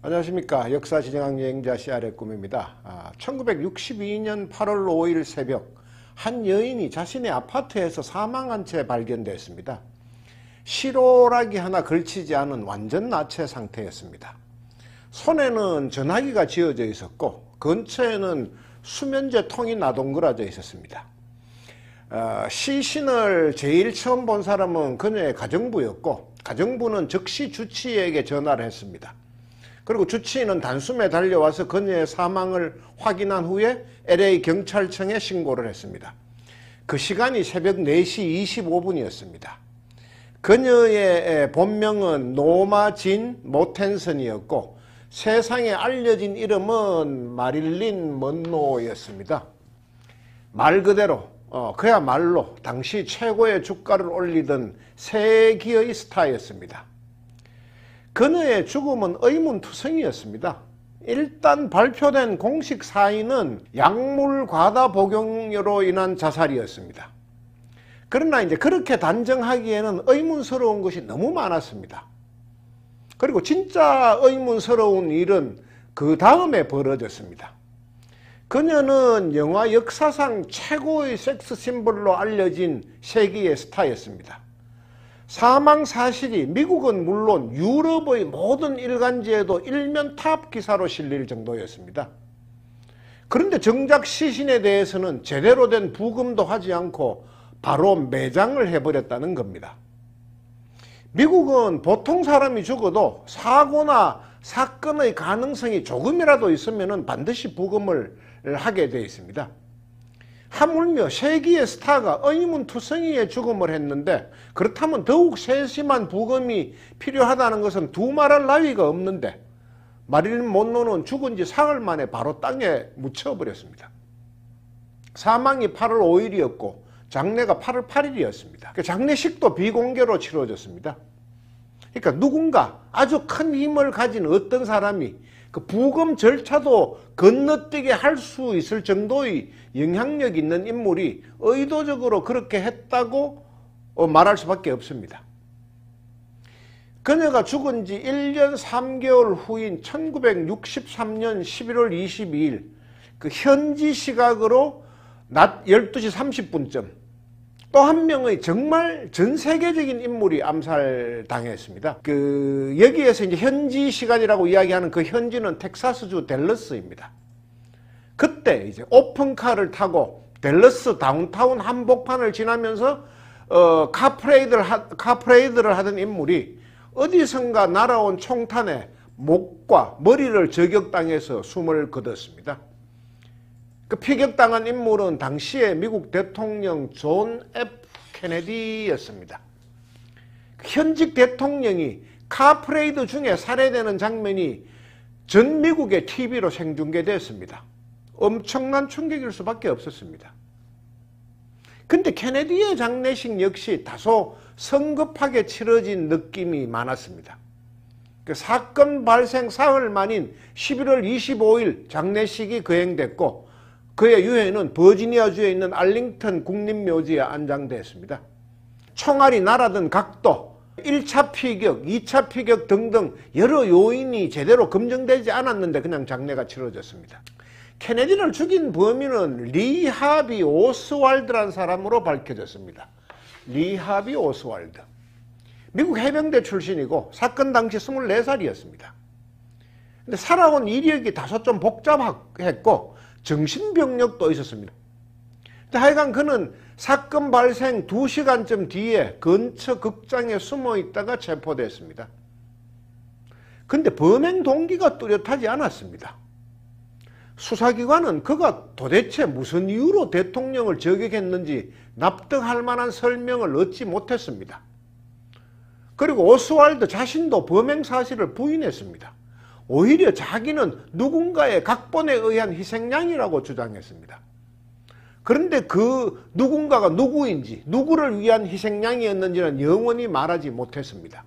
안녕하십니까. 역사진행학 여행자 CR의 꿈입니다. 1962년 8월 5일 새벽 한 여인이 자신의 아파트에서 사망한 채 발견됐습니다. 실오라기 하나 걸치지 않은 완전 나체 상태였습니다. 손에는 전화기가 쥐어져 있었고 근처에는 수면제 통이 나동그라져 있었습니다. 시신을 제일 처음 본 사람은 그녀의 가정부였고 가정부는 즉시 주치의에게 전화를 했습니다. 그리고 주치의는 단숨에 달려와서 그녀의 사망을 확인한 후에 LA 경찰청에 신고를 했습니다. 그 시간이 새벽 4시 25분이었습니다. 그녀의 본명은 노마 진 모텐슨이었고 세상에 알려진 이름은 마릴린 먼로였습니다. 말 그대로 그야말로 당시 최고의 주가를 올리던 세기의 스타였습니다. 그녀의 죽음은 의문투성이었습니다. 일단 발표된 공식 사인은 약물 과다 복용으로 인한 자살이었습니다. 그러나 이제 그렇게 단정하기에는 의문스러운 것이 너무 많았습니다. 그리고 진짜 의문스러운 일은 그 다음에 벌어졌습니다. 그녀는 영화 역사상 최고의 섹스 심볼로 알려진 세기의 스타였습니다. 사망 사실이 미국은 물론 유럽의 모든 일간지에도 일면 탑 기사로 실릴 정도였습니다. 그런데 정작 시신에 대해서는 제대로 된 부검도 하지 않고 바로 매장을 해버렸다는 겁니다. 미국은 보통 사람이 죽어도 사고나 사건의 가능성이 조금이라도 있으면 반드시 부검을 하게 되어 있습니다. 하물며 세기의 스타가 의문투성이의 죽음을 했는데 그렇다면 더욱 세심한 부검이 필요하다는 것은 두말할 나위가 없는데 마릴린 먼로는 죽은 지 사흘 만에 바로 땅에 묻혀버렸습니다. 사망이 8월 5일이었고 장례가 8월 8일이었습니다. 장례식도 비공개로 치러졌습니다. 그러니까 누군가 아주 큰 힘을 가진 어떤 사람이 그 부검 절차도 건너뛰게 할 수 있을 정도의 영향력 있는 인물이 의도적으로 그렇게 했다고 말할 수밖에 없습니다. 그녀가 죽은 지 1년 3개월 후인 1963년 11월 22일 그 현지 시각으로 낮 12시 30분쯤 또 한 명의 정말 전 세계적인 인물이 암살당했습니다. 여기에서 이제 현지 시간이라고 이야기하는 그 현지는 텍사스주 댈러스입니다. 그때 이제 오픈카를 타고 댈러스 다운타운 한복판을 지나면서 카프레이드를 하던 인물이 어디선가 날아온 총탄에 목과 머리를 저격당해서 숨을 거뒀습니다. 그 피격당한 인물은 당시의 미국 대통령 존 F 케네디였습니다. 현직 대통령이 카프레이드 중에 살해되는 장면이 전 미국의 TV로 생중계됐습니다. 엄청난 충격일 수밖에 없었습니다. 근데 케네디의 장례식 역시 다소 성급하게 치러진 느낌이 많았습니다. 그 사건 발생 사흘 만인 11월 25일 장례식이 거행됐고 그의 유해는 버지니아주에 있는 알링턴 국립묘지에 안장됐습니다. 총알이 날아든 각도, 1차 피격, 2차 피격 등등 여러 요인이 제대로 검증되지 않았는데 그냥 장례가 치러졌습니다. 케네디를 죽인 범인은 리 하비 오스왈드라는 사람으로 밝혀졌습니다. 리 하비 오스왈드. 미국 해병대 출신이고 사건 당시 24살이었습니다. 근데 살아온 이력이 다소 좀 복잡했고 정신병력도 있었습니다. 하여간 그는 사건 발생 2시간쯤 뒤에 근처 극장에 숨어 있다가 체포됐습니다. 근데 범행 동기가 뚜렷하지 않았습니다. 수사기관은 그가 도대체 무슨 이유로 대통령을 저격했는지 납득할 만한 설명을 얻지 못했습니다. 그리고 오스왈드 자신도 범행 사실을 부인했습니다. 오히려 자기는 누군가의 각본에 의한 희생양이라고 주장했습니다. 그런데 그 누군가가 누구인지 누구를 위한 희생양이었는지는 영원히 말하지 못했습니다.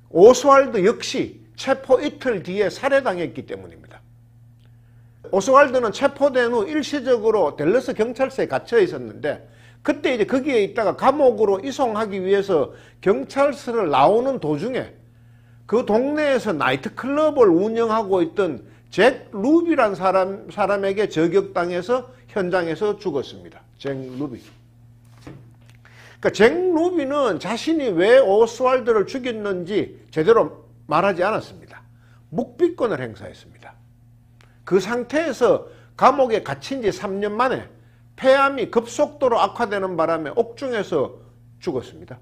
오스왈드 역시 체포 이틀 뒤에 살해당했기 때문입니다. 오스왈드는 체포된 후 일시적으로 댈러스 경찰서에 갇혀 있었는데 그때 이제 거기에 있다가 감옥으로 이송하기 위해서 경찰서를 나오는 도중에 그 동네에서 나이트클럽을 운영하고 있던 잭 루비란 사람에게 저격당해서 현장에서 죽었습니다. 잭 루비. 그러니까 잭 루비는 자신이 왜 오스왈드를 죽였는지 제대로 말하지 않았습니다. 묵비권을 행사했습니다. 그 상태에서 감옥에 갇힌 지 3년 만에 폐암이 급속도로 악화되는 바람에 옥중에서 죽었습니다.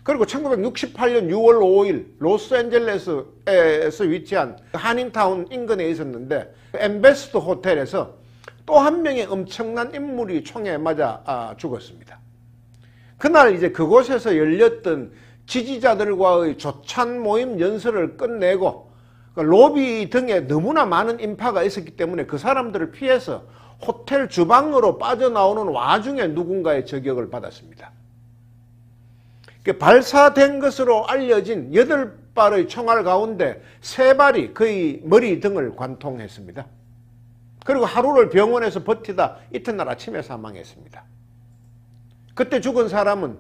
그리고 1968년 6월 5일 로스앤젤레스에서 위치한 한인타운 인근에 있었는데 엠베스트 호텔에서 또 한 명의 엄청난 인물이 총에 맞아 죽었습니다. 그날 이제 그곳에서 열렸던 지지자들과의 조찬 모임 연설을 끝내고 로비 등에 너무나 많은 인파가 있었기 때문에 그 사람들을 피해서 호텔 주방으로 빠져나오는 와중에 누군가의 저격을 받았습니다. 발사된 것으로 알려진 8발의 총알 가운데 3발이 그의 머리 등을 관통했습니다. 그리고 하루를 병원에서 버티다 이튿날 아침에 사망했습니다. 그때 죽은 사람은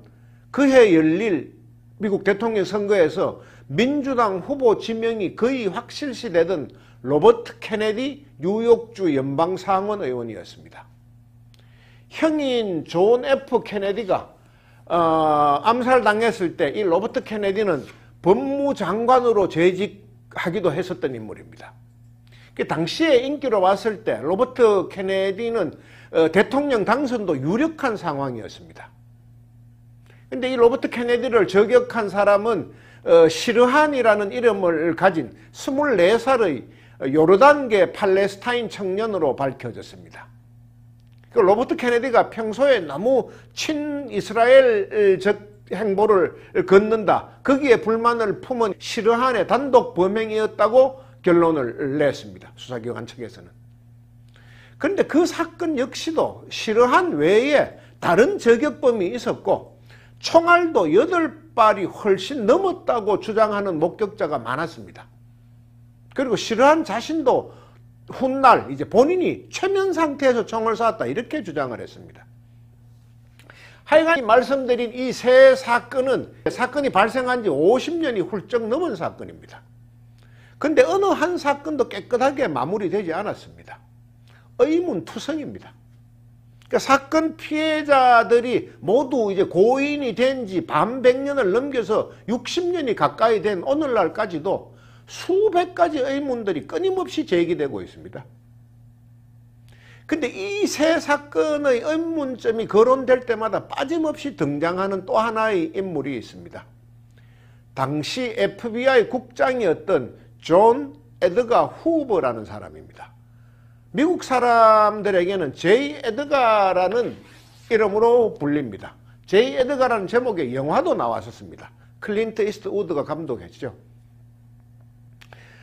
그해 열릴 미국 대통령 선거에서 민주당 후보 지명이 거의 확실시되던 로버트 케네디 뉴욕주 연방상원 의원이었습니다. 형인 존 F 케네디가 암살당했을 때 이 로버트 케네디는 법무장관으로 재직하기도 했었던 인물입니다. 당시에 인기로 봤을 때 로버트 케네디는 대통령 당선도 유력한 상황이었습니다. 근데 이 로버트 케네디를 저격한 사람은 시르한이라는 이름을 가진 24살의 요르단계 팔레스타인 청년으로 밝혀졌습니다. 로버트 케네디가 평소에 너무 친이스라엘적 행보를 걷는다. 거기에 불만을 품은 시르한의 단독 범행이었다고 결론을 냈습니다. 수사기관 측에서는. 그런데 그 사건 역시도 시르한 외에 다른 저격범이 있었고 총알도 8발이 훨씬 넘었다고 주장하는 목격자가 많았습니다. 그리고 시르한 자신도 훗날 이제 본인이 최면 상태에서 총을 쐈다 이렇게 주장을 했습니다. 하여간 말씀드린 이 세 사건이 발생한 지 50년이 훌쩍 넘은 사건입니다. 근데 어느 한 사건도 깨끗하게 마무리되지 않았습니다. 의문투성입니다. 그러니까 사건 피해자들이 모두 이제 고인이 된 지 반백년을 넘겨서 60년이 가까이 된 오늘날까지도 수백 가지 의문들이 끊임없이 제기되고 있습니다. 근데 이 세 사건의 의문점이 거론될 때마다 빠짐없이 등장하는 또 하나의 인물이 있습니다. 당시 FBI 국장이었던 존 에드가 후버라는 사람입니다. 미국 사람들에게는 제이 에드가라는 이름으로 불립니다. 제이 에드가라는 제목의 영화도 나왔었습니다. 클린트 이스트우드가 감독했죠.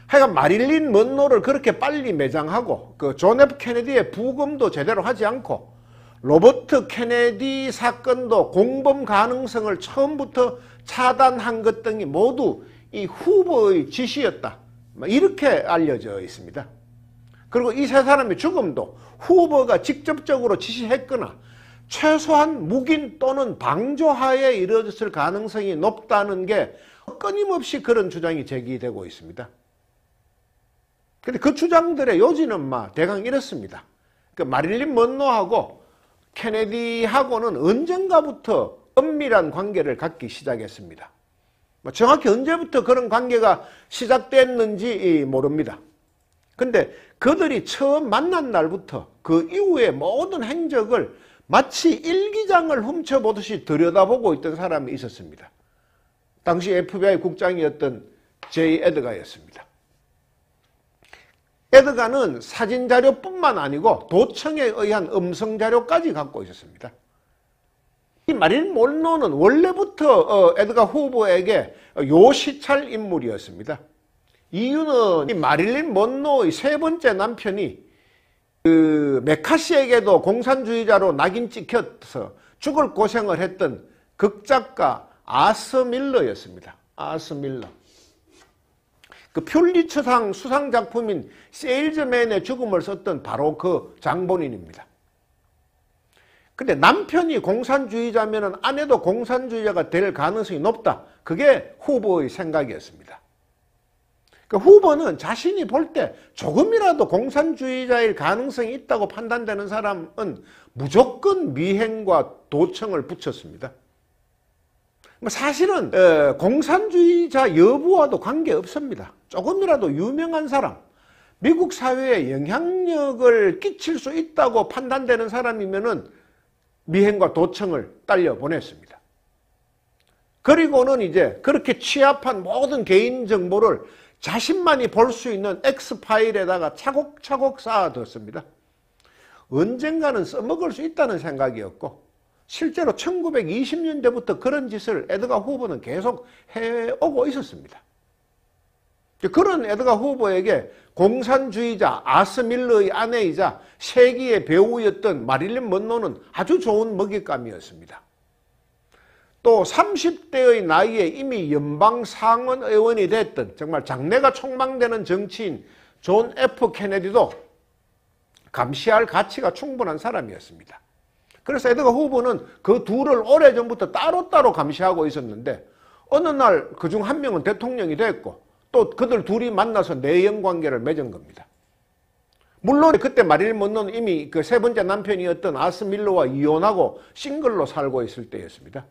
하여간 마릴린 먼로를 그렇게 빨리 매장하고 그 존 F 케네디의 부검도 제대로 하지 않고 로버트 케네디 사건도 공범 가능성을 처음부터 차단한 것 등이 모두 이 후보의 지시였다. 이렇게 알려져 있습니다. 그리고 이 세 사람의 죽음도 후보가 직접적으로 지시했거나 최소한 묵인 또는 방조하에 이루어졌을 가능성이 높다는 게 끊임없이 그런 주장이 제기되고 있습니다. 근데 그 주장들의 요지는 대강 이렇습니다. 마릴린 먼로하고 케네디하고는 언젠가부터 은밀한 관계를 갖기 시작했습니다. 정확히 언제부터 그런 관계가 시작됐는지 모릅니다. 근데 그들이 처음 만난 날부터 그 이후의 모든 행적을 마치 일기장을 훔쳐보듯이 들여다보고 있던 사람이 있었습니다. 당시 FBI 국장이었던 제이 에드가였습니다. 에드가는 사진자료뿐만 아니고 도청에 의한 음성자료까지 갖고 있었습니다. 이 마릴린 먼로는 원래부터 에드가 후보에게 요시찰 인물이었습니다. 이유는 이 마릴린 먼로의 세 번째 남편이 그 메카시에게도 공산주의자로 낙인 찍혀서 죽을 고생을 했던 극작가 아서 밀러였습니다. 아서 밀러. 그 퓰리처상 수상작품인 세일즈맨의 죽음을 썼던 바로 그 장본인입니다. 근데 남편이 공산주의자면 아내도 공산주의자가 될 가능성이 높다. 그게 후보의 생각이었습니다. 그러니까 후보는 자신이 볼 때 조금이라도 공산주의자일 가능성이 있다고 판단되는 사람은 무조건 미행과 도청을 붙였습니다. 사실은 공산주의자 여부와도 관계없습니다. 조금이라도 유명한 사람, 미국 사회에 영향력을 끼칠 수 있다고 판단되는 사람이면은 미행과 도청을 딸려 보냈습니다. 그리고는 이제 그렇게 취합한 모든 개인 정보를 자신만이 볼 수 있는 X파일에다가 차곡차곡 쌓아뒀습니다. 언젠가는 써먹을 수 있다는 생각이었고, 실제로 1920년대부터 그런 짓을 에드가 후보는 계속 해오고 있었습니다. 그런 에드가 후보에게 공산주의자 아스 밀러의 아내이자 세기의 배우였던 마릴린 먼로는 아주 좋은 먹잇감이었습니다. 또 30대의 나이에 이미 연방 상원 의원이 됐던 정말 장래가 촉망되는 정치인 존 F 케네디도 감시할 가치가 충분한 사람이었습니다. 그래서 에드가 후보는 그 둘을 오래전부터 따로따로 감시하고 있었는데 어느 날 그중 한 명은 대통령이 됐고 또 그들 둘이 만나서 내연관계를 맺은 겁니다. 물론 그때 마릴린 먼로는 이미 그 세 번째 남편이었던 아스 밀러와 이혼하고 싱글로 살고 있을 때였습니다.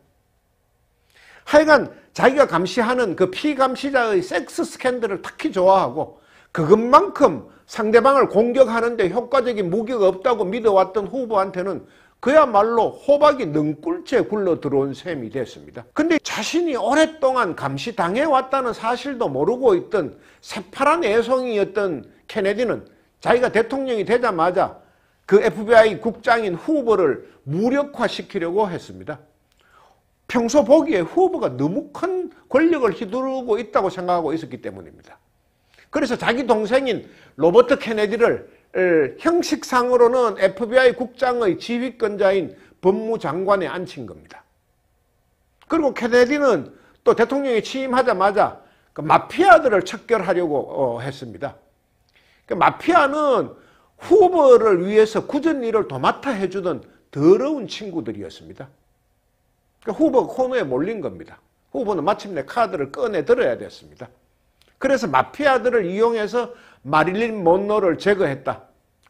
하여간 자기가 감시하는 그 피감시자의 섹스 스캔들을 특히 좋아하고 그것만큼 상대방을 공격하는데 효과적인 무기가 없다고 믿어왔던 후보한테는 그야말로 호박이 능꿀째 굴러 들어온 셈이 됐습니다. 근데 자신이 오랫동안 감시당해왔다는 사실도 모르고 있던 새파란 애송이였던 케네디는 자기가 대통령이 되자마자 그 FBI 국장인 후보를 무력화시키려고 했습니다. 평소 보기에 후보가 너무 큰 권력을 휘두르고 있다고 생각하고 있었기 때문입니다. 그래서 자기 동생인 로버트 케네디를 형식상으로는 FBI 국장의 지휘권자인 법무장관에 앉힌 겁니다. 그리고 케네디는 또 대통령이 취임하자마자 그 마피아들을 척결하려고 했습니다. 그 마피아는 후보를 위해서 굳은 일을 도맡아 해주던 더러운 친구들이었습니다. 후보가 코너에 몰린 겁니다. 후보는 마침내 카드를 꺼내 들어야 됐습니다. 그래서 마피아들을 이용해서 마릴린 먼로를 제거했다.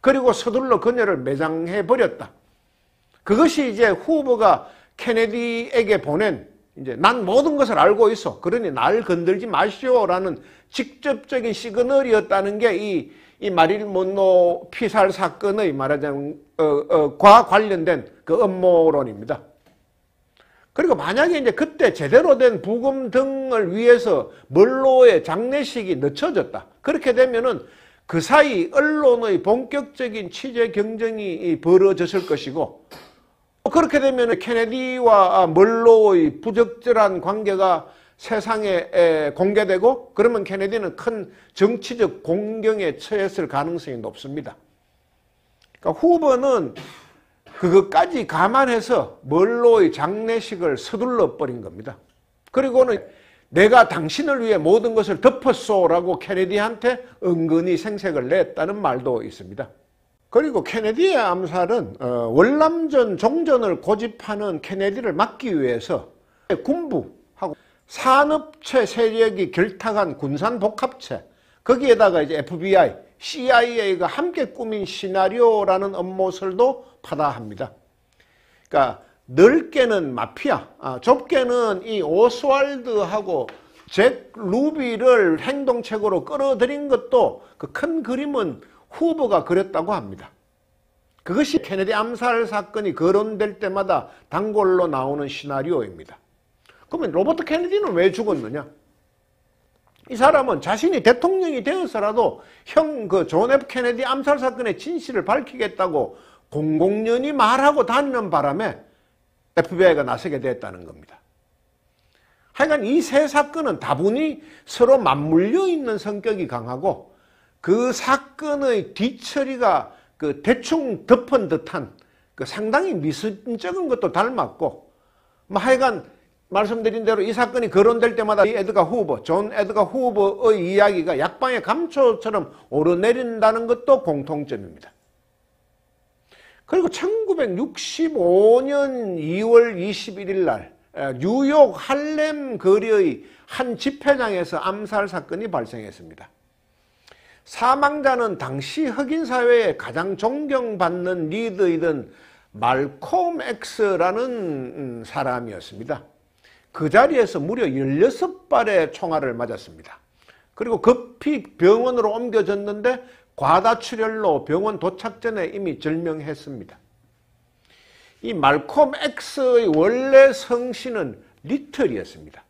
그리고 서둘러 그녀를 매장해버렸다. 그것이 이제 후보가 케네디에게 보낸 이제 난 모든 것을 알고 있어. 그러니 날 건들지 마시오라는 직접적인 시그널이었다는 게 이 마릴린 먼로 피살 사건의 말하자면 과 관련된 그 음모론입니다. 그리고 만약에 이제 그때 제대로 된 부금 등을 위해서 먼로의 장례식이 늦춰졌다. 그렇게 되면은 그 사이 언론의 본격적인 취재 경쟁이 벌어졌을 것이고, 그렇게 되면 케네디와 먼로의 부적절한 관계가 세상에 공개되고, 그러면 케네디는 큰 정치적 공경에 처했을 가능성이 높습니다. 그러니까 후보는 그것까지 감안해서 먼로의 장례식을 서둘러 버린 겁니다. 그리고는 내가 당신을 위해 모든 것을 덮었소라고 케네디한테 은근히 생색을 냈다는 말도 있습니다. 그리고 케네디의 암살은 월남전 종전을 고집하는 케네디를 막기 위해서 군부하고 산업체 세력이 결탁한 군산복합체, 거기에다가 이제 FBI, CIA가 함께 꾸민 시나리오라는 음모설도 파다합니다. 그러니까 넓게는 마피아, 좁게는 이 오스왈드하고 잭 루비를 행동책으로 끌어들인 것도 그 큰 그림은 후보가 그렸다고 합니다. 그것이 케네디 암살 사건이 거론될 때마다 단골로 나오는 시나리오입니다. 그러면 로버트 케네디는 왜 죽었느냐? 이 사람은 자신이 대통령이 되어서라도 그 존 F 케네디 암살 사건의 진실을 밝히겠다고 공공연히 말하고 다니는 바람에 FBI가 나서게 됐다는 겁니다. 하여간 이 세 사건은 다분히 서로 맞물려 있는 성격이 강하고 그 사건의 뒤처리가 그 대충 덮은 듯한 그 상당히 미심쩍은 것도 닮았고, 하여간 말씀드린 대로 이 사건이 거론될 때마다 존 에드가 후보의 이야기가 약방의 감초처럼 오르내린다는 것도 공통점입니다. 그리고 1965년 2월 21일 날 뉴욕 할렘 거리의 한 집회장에서 암살 사건이 발생했습니다. 사망자는 당시 흑인 사회에 가장 존경받는 리더이던 말콤 X라는 사람이었습니다. 그 자리에서 무려 16발의 총알을 맞았습니다. 그리고 급히 병원으로 옮겨졌는데 과다출혈로 병원 도착 전에 이미 절명했습니다. 이 말콤 X의 원래 성씨는 리틀이었습니다.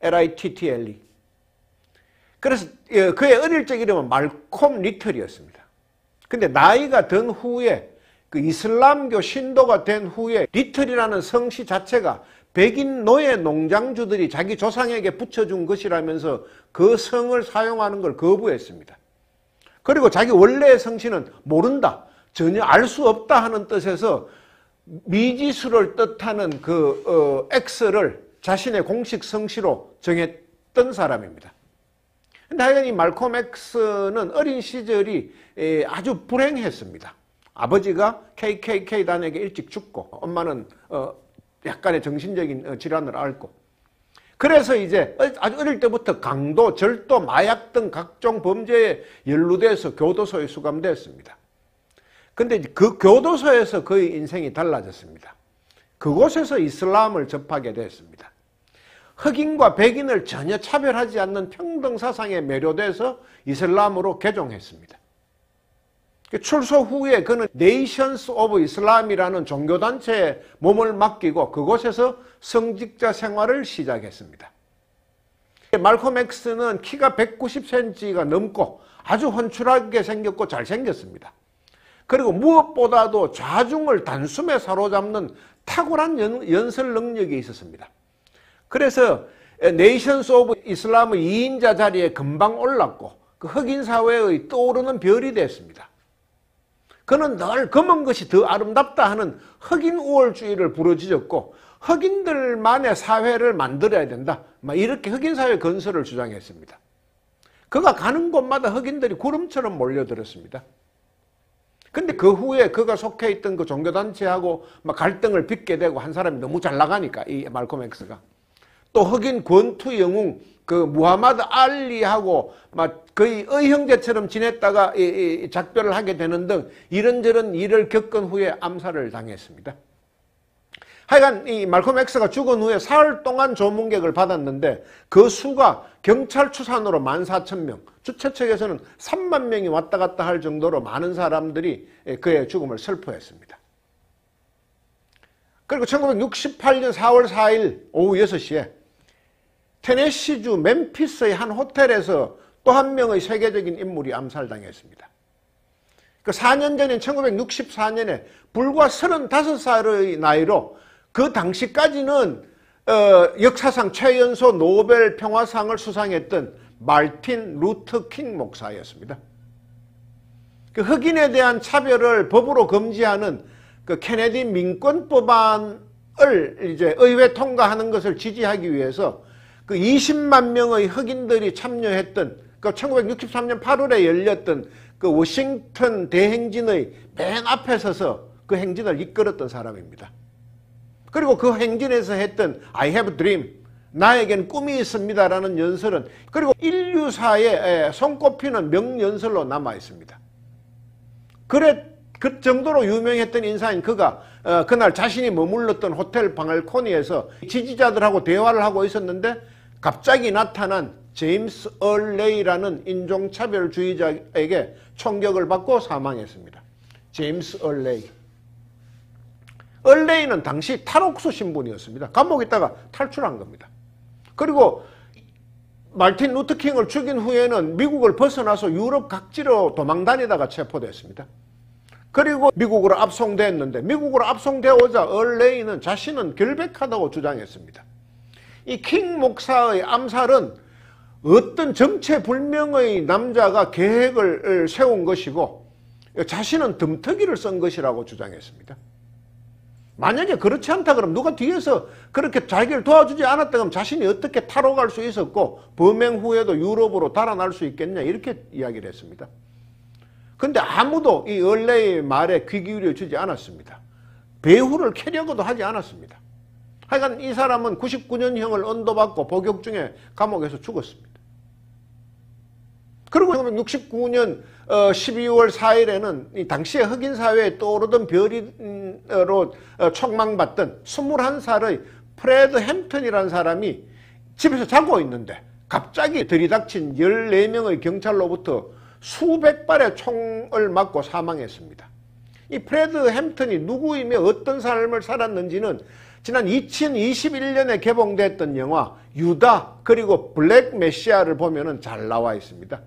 L-I-T-T-L-E. 그래서 그의 어릴 적 이름은 말콤 리틀이었습니다. 근데 나이가 든 후에 그 이슬람교 신도가 된 후에 리틀이라는 성씨 자체가 백인 노예 농장주들이 자기 조상에게 붙여준 것이라면서 그 성을 사용하는 걸 거부했습니다. 그리고 자기 원래의 성씨는 모른다, 전혀 알 수 없다 하는 뜻에서 미지수를 뜻하는 그 X를 자신의 공식 성씨로 정했던 사람입니다. 근데 하여간 이 말콤 X는 어린 시절이 아주 불행했습니다. 아버지가 KKK 단에게 일찍 죽고 엄마는 약간의 정신적인 질환을 앓고, 그래서 이제 아주 어릴 때부터 강도, 절도, 마약 등 각종 범죄에 연루돼서 교도소에 수감됐습니다. 근데 그 교도소에서 그의 인생이 달라졌습니다. 그곳에서 이슬람을 접하게 됐습니다. 흑인과 백인을 전혀 차별하지 않는 평등 사상에 매료돼서 이슬람으로 개종했습니다. 출소 후에 그는 네이션스 오브 이슬람이라는 종교단체에 몸을 맡기고 그곳에서 성직자 생활을 시작했습니다. 말콤 X는 키가 190cm가 넘고 아주 훤칠하게 생겼고 잘생겼습니다. 그리고 무엇보다도 좌중을 단숨에 사로잡는 탁월한 연설 능력이 있었습니다. 그래서 네이션스 오브 이슬람의 2인자 자리에 금방 올랐고 그 흑인 사회의 떠오르는 별이 됐습니다. 그는 늘 검은 것이 더 아름답다 하는 흑인 우월주의를 부르짖었고 흑인들만의 사회를 만들어야 된다, 이렇게 흑인 사회 건설을 주장했습니다. 그가 가는 곳마다 흑인들이 구름처럼 몰려들었습니다. 근데 그 후에 그가 속해 있던 그 종교단체하고 갈등을 빚게 되고, 한 사람이 너무 잘 나가니까, 이 말콤 X가 또 흑인 권투 영웅 그 무하마드 알리하고 막 거의 의형제처럼 지냈다가 작별을 하게 되는 등 이런저런 일을 겪은 후에 암살을 당했습니다. 하여간 이 말콤 X가 죽은 후에 사흘 동안 조문객을 받았는데 그 수가 경찰 추산으로 14,000명, 주최 측에서는 3만 명이 왔다 갔다 할 정도로 많은 사람들이 그의 죽음을 슬퍼했습니다. 그리고 1968년 4월 4일 오후 6시에 테네시주 멤피스의 한 호텔에서 또 한 명의 세계적인 인물이 암살당했습니다. 그 4년 전인 1964년에 불과 35살의 나이로 그 당시까지는 역사상 최연소 노벨 평화상을 수상했던 마틴 루터 킹 목사였습니다. 그 흑인에 대한 차별을 법으로 금지하는 그 케네디 민권법안을 이제 의회 통과하는 것을 지지하기 위해서 그 20만 명의 흑인들이 참여했던 그 1963년 8월에 열렸던 그 워싱턴 대행진의 맨 앞에 서서 그 행진을 이끌었던 사람입니다. 그리고 그 행진에서 했던 I have a dream, 나에겐 꿈이 있습니다라는 연설은 그리고 인류사에 손꼽히는 명연설로 남아 있습니다. 그 정도로 유명했던 인사인 그가 그날 자신이 머물렀던 호텔 방알코니에서 지지자들하고 대화를 하고 있었는데 갑자기 나타난 제임스 얼레이라는 인종차별주의자에게 총격을 받고 사망했습니다. 제임스 얼레이. 얼레이는 당시 탈옥수 신분이었습니다. 감옥에 있다가 탈출한 겁니다. 그리고 마틴 루터 킹을 죽인 후에는 미국을 벗어나서 유럽 각지로 도망다니다가 체포됐습니다. 그리고 미국으로 압송됐는데 미국으로 압송되어오자 얼레이는 자신은 결백하다고 주장했습니다. 이 킹 목사의 암살은 어떤 정체불명의 남자가 계획을 세운 것이고 자신은 덤터기를 쓴 것이라고 주장했습니다. 만약에 그렇지 않다 그러면 누가 뒤에서 그렇게 자기를 도와주지 않았다 그러면 자신이 어떻게 탈옥할 수 있었고 범행 후에도 유럽으로 달아날 수 있겠냐 이렇게 이야기를 했습니다. 근데 아무도 이 얼레의 말에 귀 기울여 주지 않았습니다. 배후를 캐려고도 하지 않았습니다. 하여간 이 사람은 99년형을 언도받고 복역 중에 감옥에서 죽었습니다. 그리고 1969년 12월 4일에는 이 당시에 흑인 사회에 떠오르던 별이로 촉망받던 21살의 프레드 햄튼이라는 사람이 집에서 자고 있는데 갑자기 들이닥친 14명의 경찰로부터 수백 발의 총을 맞고 사망했습니다. 이 프레드 햄튼이 누구이며 어떤 삶을 살았는지는 지난 2021년에 개봉됐던 영화 유다 그리고 블랙 메시아를 보면 잘 나와 있습니다.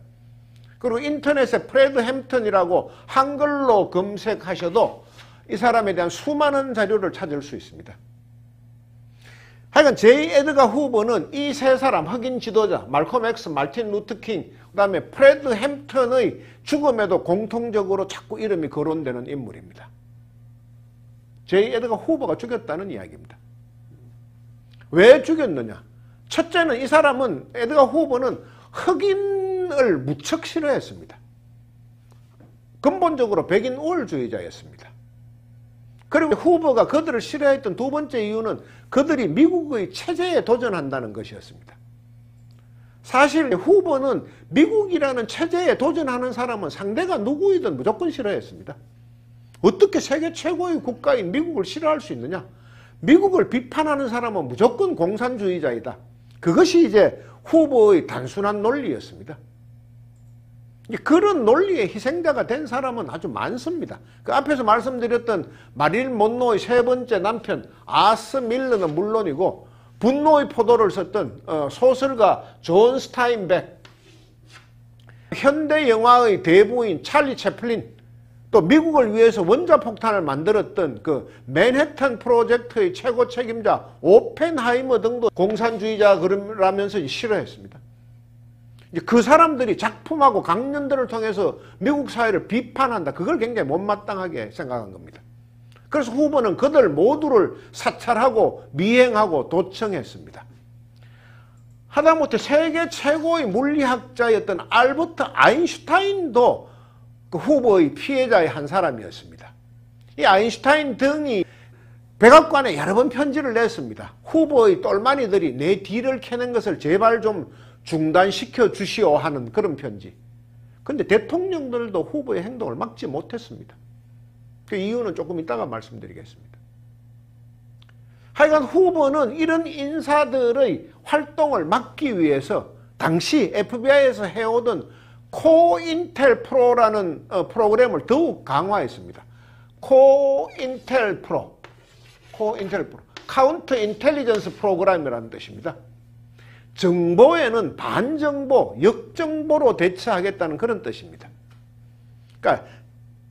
그리고 인터넷에 프레드 햄튼이라고 한글로 검색하셔도 이 사람에 대한 수많은 자료를 찾을 수 있습니다. 하여간 제이 에드가 후보는 이 세 사람 흑인 지도자 말콤 X, 마틴 루터 킹, 그 다음에 프레드 햄튼의 죽음에도 공통적으로 자꾸 이름이 거론되는 인물입니다. 제이 에드가 후보가 죽였다는 이야기입니다. 왜 죽였느냐? 첫째는 이 사람은 에드가 후보는 흑인을 무척 싫어했습니다. 근본적으로 백인 우월주의자였습니다. 그리고 후보가 그들을 싫어했던 두 번째 이유는 그들이 미국의 체제에 도전한다는 것이었습니다. 사실 후보는 미국이라는 체제에 도전하는 사람은 상대가 누구이든 무조건 싫어했습니다. 어떻게 세계 최고의 국가인 미국을 싫어할 수 있느냐? 미국을 비판하는 사람은 무조건 공산주의자이다. 그것이 이제 후보의 단순한 논리였습니다. 그런 논리의 희생자가 된 사람은 아주 많습니다. 그 앞에서 말씀드렸던 마릴린 먼로의 세 번째 남편 아스 밀러는 물론이고 분노의 포도를 썼던 소설가 존 스타인백, 현대 영화의 대부인 찰리 채플린, 또 미국을 위해서 원자폭탄을 만들었던 그 맨해튼 프로젝트의 최고 책임자 오펜하이머 등도 공산주의자라면서 싫어했습니다. 그 사람들이 작품하고 강연들을 통해서 미국 사회를 비판한다. 그걸 굉장히 못마땅하게 생각한 겁니다. 그래서 후보는 그들 모두를 사찰하고 미행하고 도청했습니다. 하다못해 세계 최고의 물리학자였던 알버트 아인슈타인도 그 후보의 피해자의 한 사람이었습니다. 이 아인슈타인 등이 백악관에 여러 번 편지를 냈습니다. 후보의 똘마니들이 내 뒤를 캐는 것을 제발 좀 중단시켜 주시오 하는 그런 편지. 근데 대통령들도 후보의 행동을 막지 못했습니다. 그 이유는 조금 이따가 말씀드리겠습니다. 하여간 후보는 이런 인사들의 활동을 막기 위해서 당시 FBI에서 해오던 코인텔 프로라는 프로그램을 더욱 강화했습니다. 코인텔 프로, 카운터 인텔리전스 프로그램이라는 뜻입니다. 정보에는 반정보, 역정보로 대처하겠다는 그런 뜻입니다. 그러니까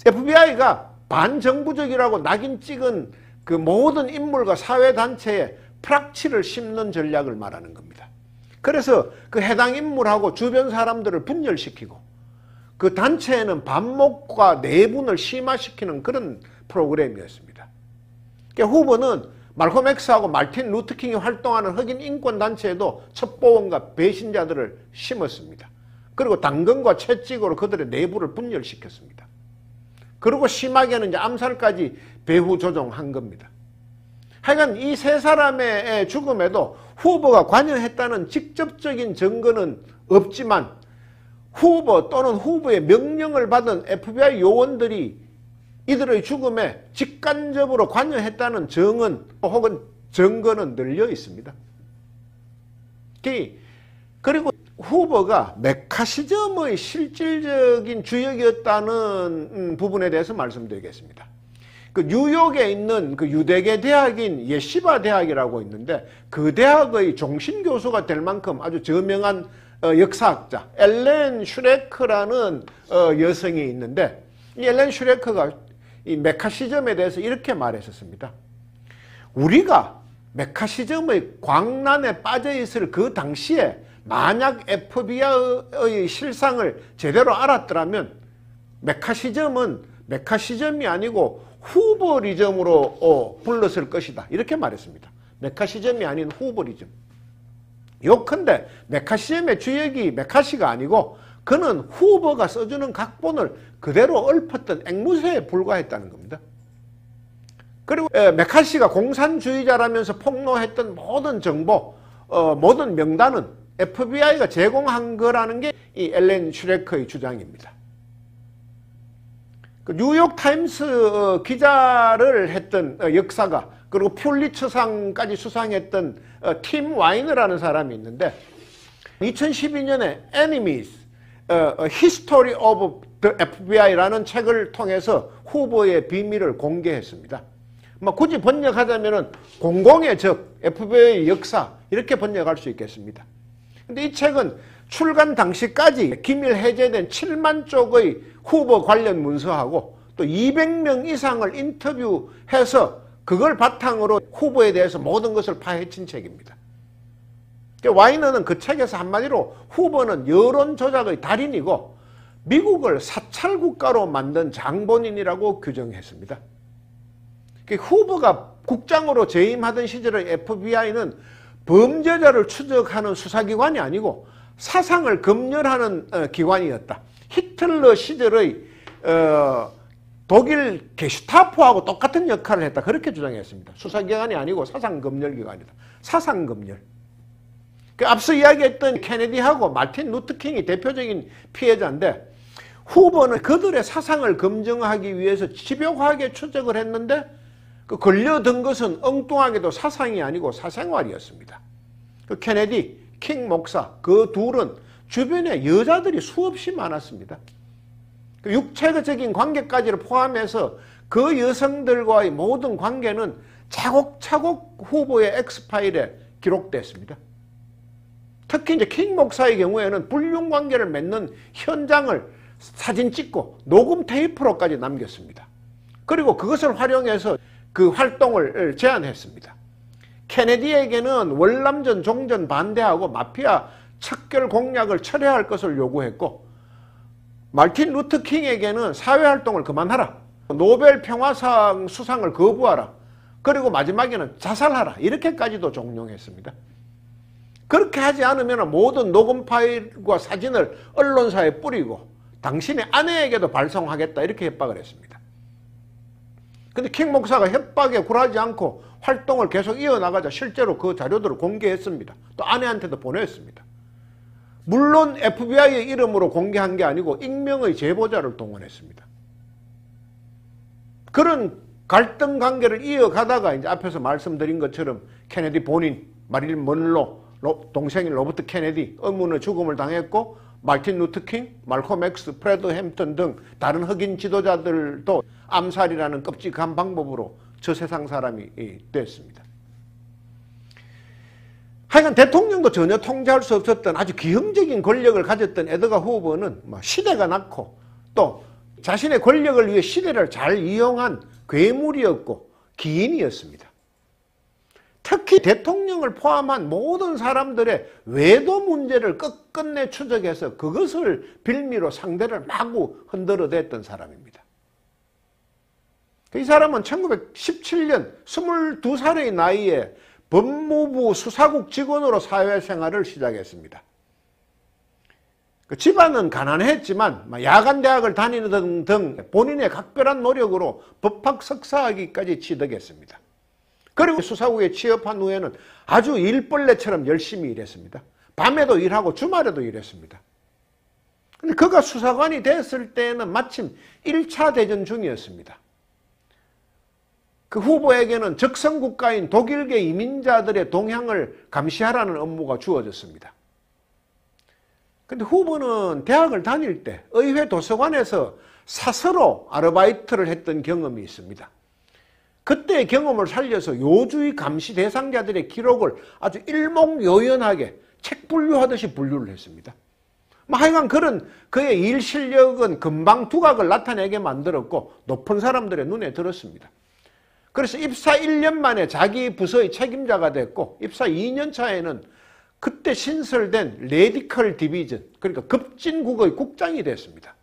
FBI가 반정부적이라고 낙인 찍은 그 모든 인물과 사회단체에 프락치를 심는 전략을 말하는 겁니다. 그래서 그 해당 인물하고 주변 사람들을 분열시키고 그 단체에는 반목과 내분을 심화시키는 그런 프로그램이었습니다. 그러니까 후보는 말콤 X하고 마틴 루터 킹이 활동하는 흑인 인권단체에도 첩보원과 배신자들을 심었습니다. 그리고 당근과 채찍으로 그들의 내부를 분열시켰습니다. 그리고 심하게는 이제 암살까지 배후 조종한 겁니다. 하여간 이 세 사람의 죽음에도 후보가 관여했다는 직접적인 증거는 없지만 후보 또는 후보의 명령을 받은 FBI 요원들이 이들의 죽음에 직간접으로 관여했다는 정은 혹은 증거는 널려 있습니다. 그리고 후보가 메카시즘의 실질적인 주역이었다는 부분에 대해서 말씀드리겠습니다. 그 뉴욕에 있는 그 유대계 대학인 예시바 대학이라고 있는데 그 대학의 종신 교수가 될 만큼 아주 저명한 역사학자 엘렌 슈레크라는 여성이 있는데 이 엘렌 슈레크가 이 메카시즘에 대해서 이렇게 말했었습니다. 우리가 메카시즘의 광란에 빠져 있을 그 당시에 만약 FBI의 실상을 제대로 알았더라면 메카시즘은 메카시즘이 아니고 후보리즘으로 불렀을 것이다. 이렇게 말했습니다. 메카시즘이 아닌 후보리즘. 요컨대 메카시즘의 주역이 메카시가 아니고 그는 후보가 써주는 각본을 그대로 읊었던 앵무새에 불과했다는 겁니다. 그리고 메카시가 공산주의자라면서 폭로했던 모든 정보, 모든 명단은 FBI가 제공한 거라는 게 이 앨런 슈레커의 주장입니다. 그 뉴욕타임스 기자를 했던 역사가, 그리고 퓰리처상까지 수상했던 팀 와이너라는 사람이 있는데 2012년에 Enemies, History of the FBI라는 책을 통해서 후보의 비밀을 공개했습니다. 굳이 번역하자면 공공의 적, FBI의 역사 이렇게 번역할 수 있겠습니다. 근데 이 책은 출간 당시까지 기밀 해제된 7만 쪽의 후보 관련 문서하고 또 200명 이상을 인터뷰해서 그걸 바탕으로 후보에 대해서 모든 것을 파헤친 책입니다. 와이너는 그 책에서 한마디로 후보는 여론 조작의 달인이고 미국을 사찰국가로 만든 장본인이라고 규정했습니다. 후보가 국장으로 재임하던 시절의 FBI는 범죄자를 추적하는 수사기관이 아니고 사상을 검열하는 기관이었다. 히틀러 시절의 독일 게슈타포하고 똑같은 역할을 했다. 그렇게 주장했습니다. 수사기관이 아니고 사상검열기관이다. 사상검열. 앞서 이야기했던 케네디하고 마틴 루터킹이 대표적인 피해자인데 후보는 그들의 사상을 검증하기 위해서 집요하게 추적을 했는데 그 걸려든 것은 엉뚱하게도 사상이 아니고 사생활이었습니다. 그 케네디, 킹 목사 그 둘은 주변에 여자들이 수없이 많았습니다. 그 육체적인 관계까지를 포함해서 그 여성들과의 모든 관계는 차곡차곡 후보의 엑스파일에 기록됐습니다. 특히 이제 킹 목사의 경우에는 불륜 관계를 맺는 현장을 사진 찍고 녹음 테이프로까지 남겼습니다. 그리고 그것을 활용해서 그 활동을 제안했습니다. 케네디에게는 월남전 종전 반대하고 마피아 척결 공약을 철회할 것을 요구했고 마틴 루터 킹에게는 사회활동을 그만하라, 노벨 평화상 수상을 거부하라, 그리고 마지막에는 자살하라 이렇게까지도 종용했습니다. 그렇게 하지 않으면 모든 녹음 파일과 사진을 언론사에 뿌리고 당신의 아내에게도 발송하겠다 이렇게 협박을 했습니다. 근데 킹 목사가 협박에 굴하지 않고 활동을 계속 이어나가자 실제로 그 자료들을 공개했습니다. 또 아내한테도 보냈습니다. 물론 FBI의 이름으로 공개한 게 아니고 익명의 제보자를 동원했습니다. 그런 갈등 관계를 이어가다가 이제 앞에서 말씀드린 것처럼 케네디 본인, 마릴린 먼로, 동생인 로버트 케네디 의문의 죽음을 당했고 마틴 루터 킹, 말콤 엑스, 프레드 햄튼 등 다른 흑인 지도자들도 암살이라는 끔찍한 방법으로 저 세상 사람이 됐습니다. 하여간 대통령도 전혀 통제할 수 없었던 아주 기형적인 권력을 가졌던 에드가 후보는 시대가 났고 또 자신의 권력을 위해 시대를 잘 이용한 괴물이었고 기인이었습니다. 특히 대통령을 포함한 모든 사람들의 외도 문제를 끝끝내 추적해서 그것을 빌미로 상대를 마구 흔들어댔던 사람입니다. 이 사람은 1917년 22살의 나이에 법무부 수사국 직원으로 사회생활을 시작했습니다. 그 집안은 가난했지만 야간 대학을 다니는 등 본인의 각별한 노력으로 법학 석사학위까지 취득했습니다. 그리고 수사국에 취업한 후에는 아주 일벌레처럼 열심히 일했습니다. 밤에도 일하고 주말에도 일했습니다. 근데 그가 수사관이 됐을 때는 마침 1차 대전 중이었습니다. 그 후보에게는 적성국가인 독일계 이민자들의 동향을 감시하라는 업무가 주어졌습니다. 근데 후보는 대학을 다닐 때 의회 도서관에서 사서로 아르바이트를 했던 경험이 있습니다. 그때의 경험을 살려서 요주의 감시 대상자들의 기록을 아주 일목요연하게 책 분류하듯이 분류를 했습니다. 하여간 그런 그의 일 실력은 금방 두각을 나타내게 만들었고 높은 사람들의 눈에 들었습니다. 그래서 입사 1년 만에 자기 부서의 책임자가 됐고 입사 2년 차에는 그때 신설된 레디컬 디비전, 그러니까 급진국의 국장이 됐습니다.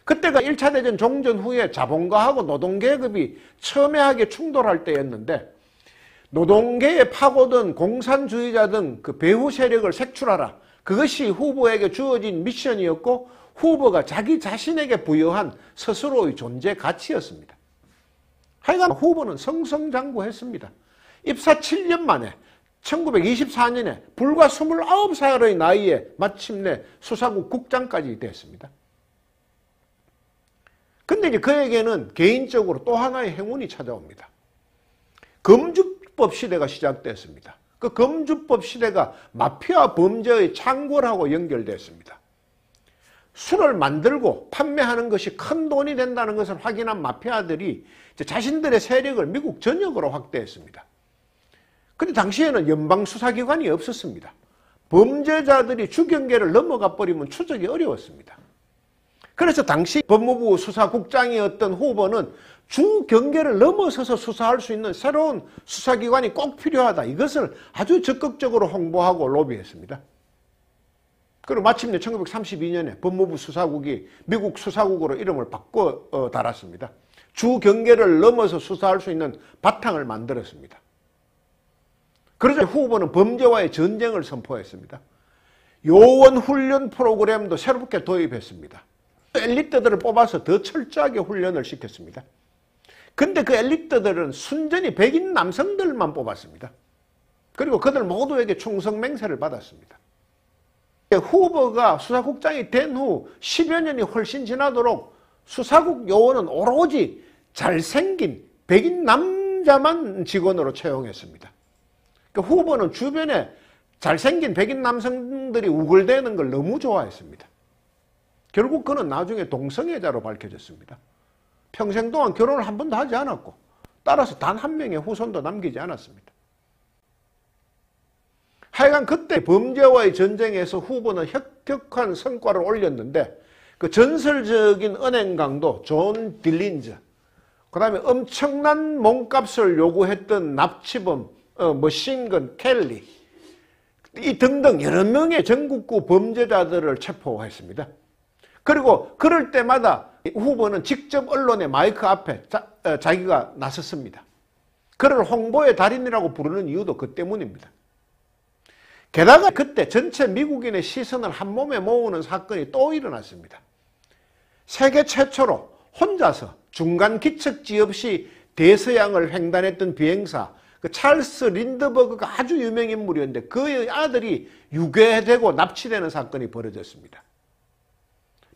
그때가 1차 대전 종전 후에 자본가하고 노동계급이 첨예하게 충돌할 때였는데 노동계에 파고든 공산주의자 등 그 배후 세력을 색출하라, 그것이 후보에게 주어진 미션이었고 후보가 자기 자신에게 부여한 스스로의 존재 가치였습니다. 하여간 후보는 승승장구했습니다. 입사 7년 만에 1924년에 불과 29살의 나이에 마침내 수사국 국장까지 됐습니다. 근데 이제 그에게는 개인적으로 또 하나의 행운이 찾아옵니다. 검주법 시대가 시작됐습니다. 그 검주법 시대가 마피아 범죄의 창궐하고 연결됐습니다. 술을 만들고 판매하는 것이 큰 돈이 된다는 것을 확인한 마피아들이 자신들의 세력을 미국 전역으로 확대했습니다. 근데 당시에는 연방수사기관이 없었습니다. 범죄자들이 주경계를 넘어가 버리면 추적이 어려웠습니다. 그래서 당시 법무부 수사국장이었던 후보는 주경계를 넘어서서 수사할 수 있는 새로운 수사기관이 꼭 필요하다. 이것을 아주 적극적으로 홍보하고 로비했습니다. 그리고 마침내 1932년에 법무부 수사국이 미국 수사국으로 이름을 바꿔 달았습니다. 주경계를 넘어서 수사할 수 있는 바탕을 만들었습니다. 그러자 후보는 범죄와의 전쟁을 선포했습니다. 요원 훈련 프로그램도 새롭게 도입했습니다. 엘리트들을 뽑아서 더 철저하게 훈련을 시켰습니다. 근데 그 엘리트들은 순전히 백인 남성들만 뽑았습니다. 그리고 그들 모두에게 충성 맹세를 받았습니다. 후보가 수사국장이 된 후 10여 년이 훨씬 지나도록 수사국 요원은 오로지 잘생긴 백인 남자만 직원으로 채용했습니다. 그러니까 후보는 주변에 잘생긴 백인 남성들이 우글대는 걸 너무 좋아했습니다. 결국 그는 나중에 동성애자로 밝혀졌습니다. 평생 동안 결혼을 한 번도 하지 않았고 따라서 단 한 명의 후손도 남기지 않았습니다. 하여간 그때 범죄와의 전쟁에서 후보는 혁혁한 성과를 올렸는데 그 전설적인 은행강도 존 딜린저, 그 다음에 엄청난 몸값을 요구했던 납치범 머신건 켈리 이 등등 여러 명의 전국구 범죄자들을 체포했습니다. 그리고 그럴 때마다 후보는 직접 언론의 마이크 앞에 자기가 나섰습니다. 그를 홍보의 달인이라고 부르는 이유도 그 때문입니다. 게다가 그때 전체 미국인의 시선을 한 몸에 모으는 사건이 또 일어났습니다. 세계 최초로 혼자서 중간 기척지 없이 대서양을 횡단했던 비행사 그 찰스 린드버그가 아주 유명 인물이었는데 그의 아들이 유괴되고 납치되는 사건이 벌어졌습니다.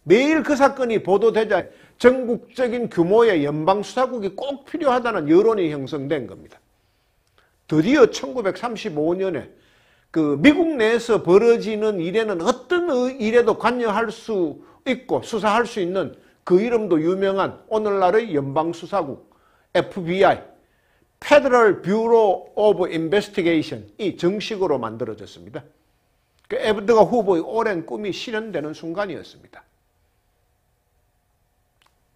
매일 그 사건이 보도되자 전국적인 규모의 연방수사국이 꼭 필요하다는 여론이 형성된 겁니다. 드디어 1935년에 그 미국 내에서 벌어지는 일에는 어떤 일에도 관여할 수 있고 수사할 수 있는 그 이름도 유명한 오늘날의 연방수사국 FBI Federal Bureau of Investigation이 정식으로 만들어졌습니다. 그 에드가 후보의 오랜 꿈이 실현되는 순간이었습니다.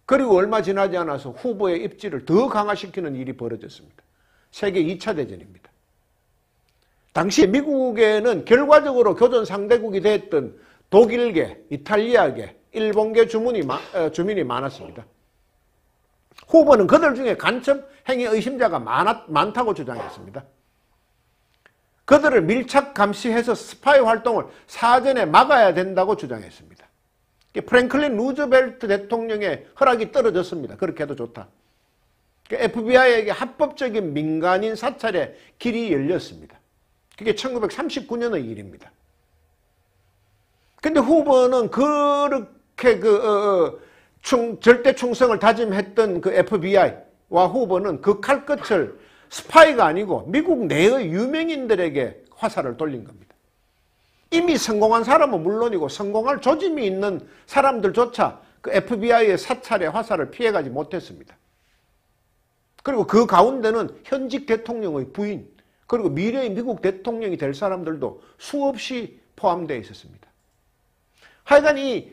그리고 얼마 지나지 않아서 후보의 입지를 더 강화시키는 일이 벌어졌습니다. 세계 2차 대전입니다. 당시 미국에는 결과적으로 교전 상대국이 됐던 독일계, 이탈리아계, 일본계 주민이 많았습니다. 후보는 그들 중에 간첩 행위 의심자가 많다고 주장했습니다. 그들을 밀착 감시해서 스파이 활동을 사전에 막아야 된다고 주장했습니다. 프랭클린 루즈벨트 대통령의 허락이 떨어졌습니다. 그렇게 해도 좋다. FBI에게 합법적인 민간인 사찰의 길이 열렸습니다. 그게 1939년의 일입니다. 근데 후보는 그렇게 절대 충성을 다짐했던 그 FBI와 후보는 그 칼끝을 스파이가 아니고 미국 내의 유명인들에게 화살을 돌린 겁니다. 이미 성공한 사람은 물론이고 성공할 조짐이 있는 사람들조차 그 FBI의 사찰의 화살을 피해가지 못했습니다. 그리고 그 가운데는 현직 대통령의 부인 그리고 미래의 미국 대통령이 될 사람들도 수없이 포함되어 있었습니다. 하여간 이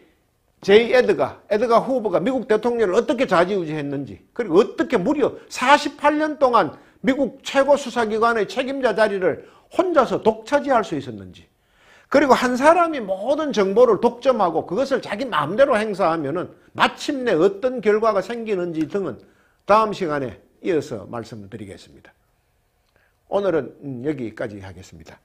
에드가 후보가 미국 대통령을 어떻게 좌지우지했는지 그리고 어떻게 무려 48년 동안 미국 최고 수사기관의 책임자 자리를 혼자서 독차지할 수 있었는지 그리고 한 사람이 모든 정보를 독점하고 그것을 자기 마음대로 행사하면은 마침내 어떤 결과가 생기는지 등은 다음 시간에 이어서 말씀을 드리겠습니다. 오늘은 여기까지 하겠습니다.